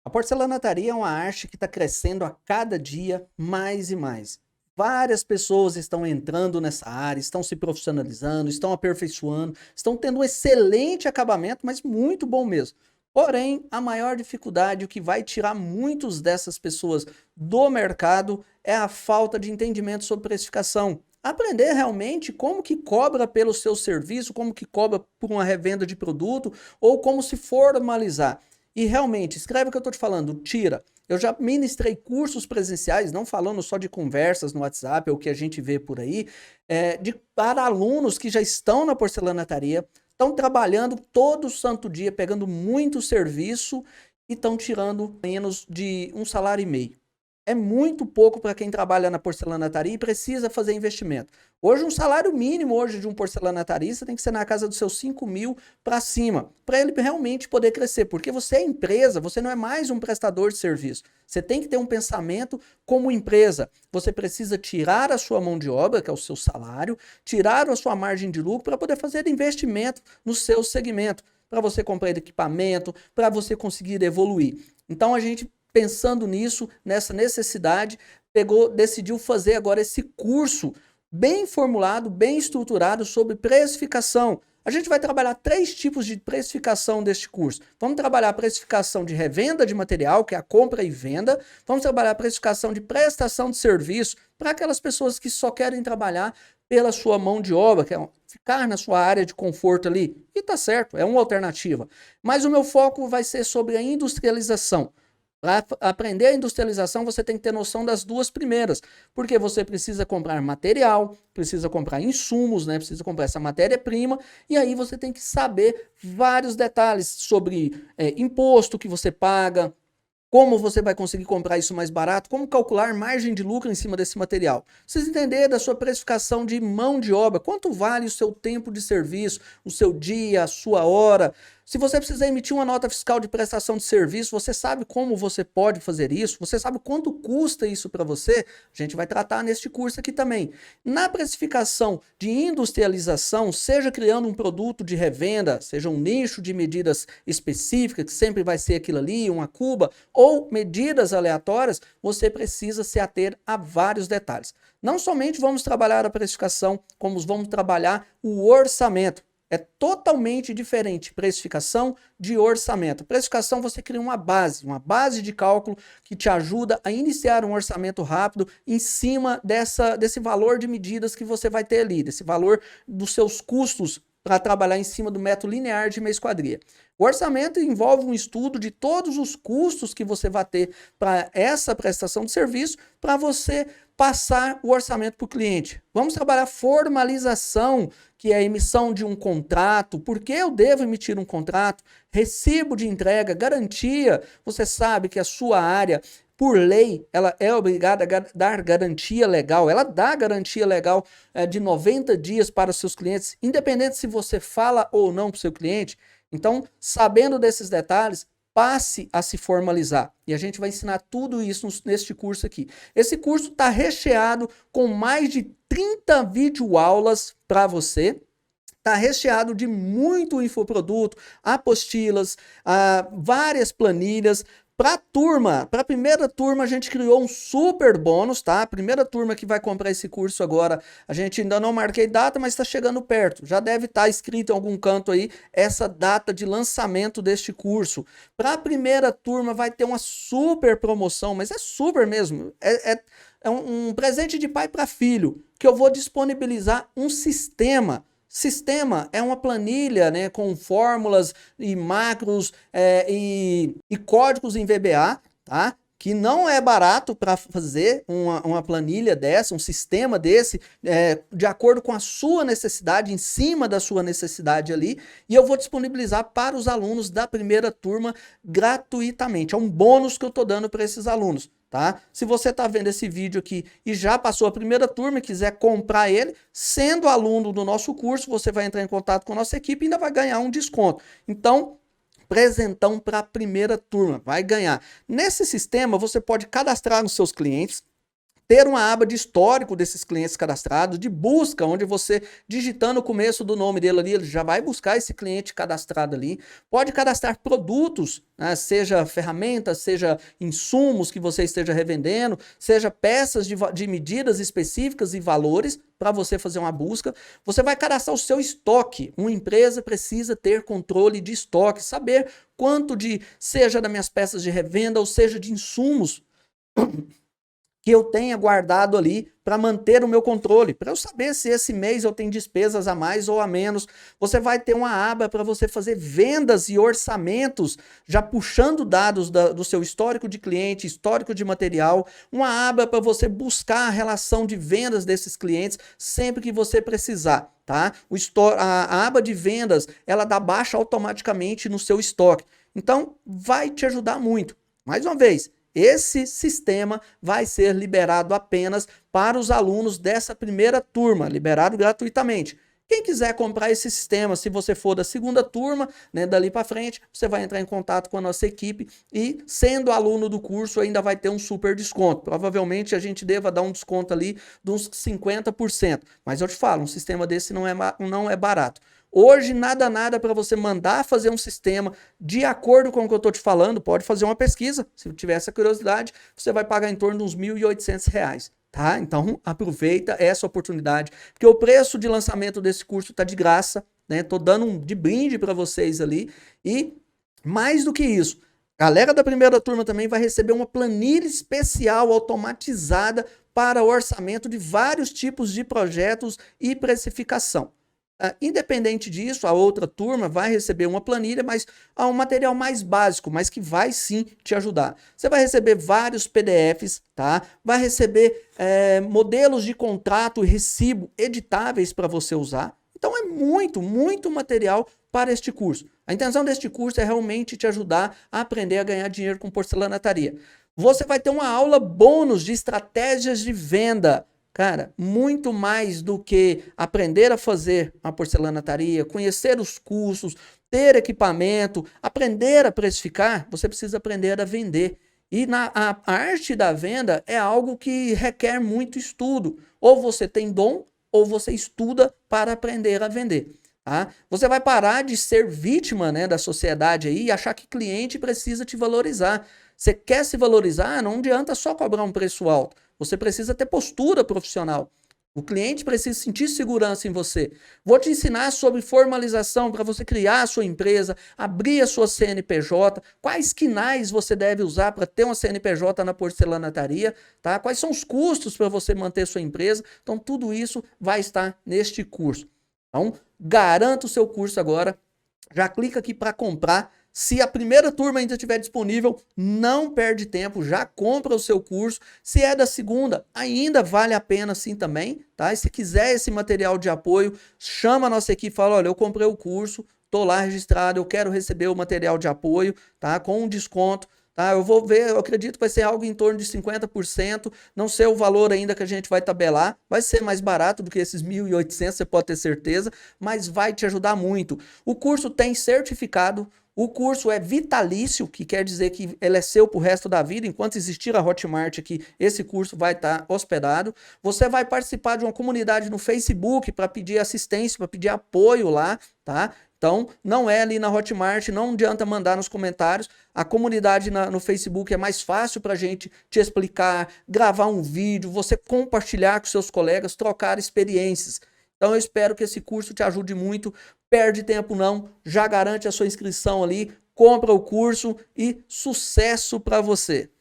A porcelanataria é uma arte que está crescendo a cada dia mais e mais. Várias pessoas estão entrando nessa área, estão se profissionalizando, estão aperfeiçoando, estão tendo um excelente acabamento, mas muito bom mesmo. Porém, a maior dificuldade, o que vai tirar muitos dessas pessoas do mercado, é a falta de entendimento sobre precificação. Aprender realmente como que cobra pelo seu serviço, como que cobra por uma revenda de produto ou como se formalizar. E realmente, escreve o que eu estou te falando, tira. Eu já ministrei cursos presenciais, não falando só de conversas no WhatsApp, é o que a gente vê por aí, para alunos que já estão na porcelanataria, estão trabalhando todo santo dia, pegando muito serviço e estão tirando menos de um salário e meio. É muito pouco para quem trabalha na porcelanataria e precisa fazer investimento. Hoje, um salário mínimo hoje de um porcelanatarista tem que ser na casa dos seus 5 mil para cima, para ele realmente poder crescer, porque você é empresa, você não é mais um prestador de serviço. Você tem que ter um pensamento como empresa. Você precisa tirar a sua mão de obra, que é o seu salário, tirar a sua margem de lucro para poder fazer investimento no seu segmento, para você comprar equipamento, para você conseguir evoluir. Então, a gente pensando nisso, nessa necessidade, decidiu fazer agora esse curso bem formulado, bem estruturado sobre precificação. A gente vai trabalhar 3 tipos de precificação deste curso. Vamos trabalhar a precificação de revenda de material, que é a compra e venda. Vamos trabalhar a precificação de prestação de serviço para aquelas pessoas que só querem trabalhar pela sua mão de obra, que é ficar na sua área de conforto ali. E tá certo, é uma alternativa. Mas o meu foco vai ser sobre a industrialização. Para aprender a industrialização, você tem que ter noção das 2 primeiras, porque você precisa comprar material, precisa comprar insumos, né? Precisa comprar essa matéria-prima, e aí você tem que saber vários detalhes sobre imposto que você paga, como você vai conseguir comprar isso mais barato, como calcular margem de lucro em cima desse material. Precisa entender da sua precificação de mão de obra, quanto vale o seu tempo de serviço, o seu dia, a sua hora. Se você precisar emitir uma nota fiscal de prestação de serviço, você sabe como você pode fazer isso? Você sabe quanto custa isso para você? A gente vai tratar neste curso aqui também. Na precificação de industrialização, seja criando um produto de revenda, seja um nicho de medidas específicas, que sempre vai ser aquilo ali, uma cuba, ou medidas aleatórias, você precisa se ater a vários detalhes. Não somente vamos trabalhar a precificação, como vamos trabalhar o orçamento. É totalmente diferente precificação de orçamento. Precificação você cria uma base de cálculo que te ajuda a iniciar um orçamento rápido em cima desse valor de medidas que você vai ter ali, desse valor dos seus custos para trabalhar em cima do método linear de mês-quadrilha. O orçamento envolve um estudo de todos os custos que você vai ter para essa prestação de serviço para você passar o orçamento para o cliente. Vamos trabalhar formalização, que é a emissão de um contrato. Por que eu devo emitir um contrato? Recibo de entrega, garantia. Você sabe que a sua área, por lei, ela é obrigada a dar garantia legal. Ela dá garantia legal de 90 dias para os seus clientes, independente se você fala ou não para o seu cliente. Então, sabendo desses detalhes, passe a se formalizar. E a gente vai ensinar tudo isso neste curso aqui. Esse curso está recheado com mais de 30 videoaulas para você. Está recheado de muito infoproduto, apostilas, várias planilhas. Para a primeira turma, a gente criou um super bônus, tá? A primeira turma que vai comprar esse curso agora, a gente ainda não marquei data, mas está chegando perto. Já deve estar escrito em algum canto aí essa data de lançamento deste curso. Para a primeira turma vai ter uma super promoção, mas é super mesmo. É um presente de pai para filho, que eu vou disponibilizar um sistema. Sistema é uma planilha, né, com fórmulas e macros e códigos em VBA, tá? Que não é barato para fazer uma planilha dessa, um sistema desse, de acordo com a sua necessidade, em cima da sua necessidade ali, e eu vou disponibilizar para os alunos da primeira turma gratuitamente. É um bônus que eu estou dando para esses alunos. Tá? Se você está vendo esse vídeo aqui e já passou a primeira turma e quiser comprar ele, sendo aluno do nosso curso, você vai entrar em contato com a nossa equipe e ainda vai ganhar um desconto. Então, presentão para a primeira turma, vai ganhar. Nesse sistema, você pode cadastrar os seus clientes, ter uma aba de histórico desses clientes cadastrados, de busca, onde você, digitando o começo do nome dele ali, ele já vai buscar esse cliente cadastrado ali. Pode cadastrar produtos, né, seja ferramentas, seja insumos que você esteja revendendo, seja peças de medidas específicas e valores para você fazer uma busca. Você vai cadastrar o seu estoque. Uma empresa precisa ter controle de estoque, saber quanto seja das minhas peças de revenda ou seja de insumos que eu tenha guardado ali para manter o meu controle, para eu saber se esse mês eu tenho despesas a mais ou a menos. Você vai ter uma aba para você fazer vendas e orçamentos, já puxando dados do seu histórico de cliente, histórico de material, uma aba para você buscar a relação de vendas desses clientes sempre que você precisar, tá? A aba de vendas, ela dá baixa automaticamente no seu estoque. Então, vai te ajudar muito. Mais uma vez, esse sistema vai ser liberado apenas para os alunos dessa primeira turma, liberado gratuitamente. Quem quiser comprar esse sistema, se você for da segunda turma, né, dali para frente, você vai entrar em contato com a nossa equipe e, sendo aluno do curso, ainda vai ter um super desconto. Provavelmente a gente deva dar um desconto ali de uns 50%. Mas eu te falo, um sistema desse não é barato. Hoje, nada para você mandar fazer um sistema de acordo com o que eu estou te falando. Pode fazer uma pesquisa, se tiver essa curiosidade, você vai pagar em torno de uns R$ 1.800, tá? Então, aproveita essa oportunidade, porque o preço de lançamento desse curso está de graça, né? Tô dando um de brinde para vocês ali e, mais do que isso, a galera da primeira turma também vai receber uma planilha especial automatizada para o orçamento de vários tipos de projetos e precificação. Independente disso, a outra turma vai receber uma planilha, mas um material mais básico, mas que vai sim te ajudar. Você vai receber vários PDFs, tá? Vai receber modelos de contrato e recibo editáveis para você usar. Então é muito material para este curso. A intenção deste curso é realmente te ajudar a aprender a ganhar dinheiro com porcelanataria. Você vai ter uma aula bônus de estratégias de venda. Cara, muito mais do que aprender a fazer a porcelanataria, conhecer os cursos, ter equipamento, aprender a precificar, você precisa aprender a vender. E a arte da venda é algo que requer muito estudo. Ou você tem dom, ou você estuda para aprender a vender. Tá? Você vai parar de ser vítima, né, da sociedade aí e achar que cliente precisa te valorizar. Você quer se valorizar, não adianta só cobrar um preço alto. Você precisa ter postura profissional. O cliente precisa sentir segurança em você. Vou te ensinar sobre formalização para você criar a sua empresa, abrir a sua CNPJ, quais quinais você deve usar para ter uma CNPJ na porcelanataria, tá? Quais são os custos para você manter sua empresa. Então, tudo isso vai estar neste curso. Então, garanta o seu curso agora. Já clica aqui para comprar. Se a primeira turma ainda estiver disponível, não perde tempo, já compra o seu curso. Se é da segunda, ainda vale a pena sim também, tá? E se quiser esse material de apoio, chama a nossa equipe e fala, olha, eu comprei o curso, tô lá registrado, eu quero receber o material de apoio, tá? Com um desconto. Tá, eu vou ver, eu acredito que vai ser algo em torno de 50%, não sei o valor ainda que a gente vai tabelar, vai ser mais barato do que esses 1.800, você pode ter certeza, mas vai te ajudar muito. O curso tem certificado, o curso é vitalício, que quer dizer que ele é seu pro resto da vida, enquanto existir a Hotmart aqui, esse curso vai estar hospedado. Você vai participar de uma comunidade no Facebook para pedir assistência, para pedir apoio lá, tá? Então, não é ali na Hotmart, não adianta mandar nos comentários. A comunidade no Facebook é mais fácil para a gente te explicar, gravar um vídeo, você compartilhar com seus colegas, trocar experiências. Então, eu espero que esse curso te ajude muito. Perde tempo não, já garante a sua inscrição ali, compra o curso e sucesso para você!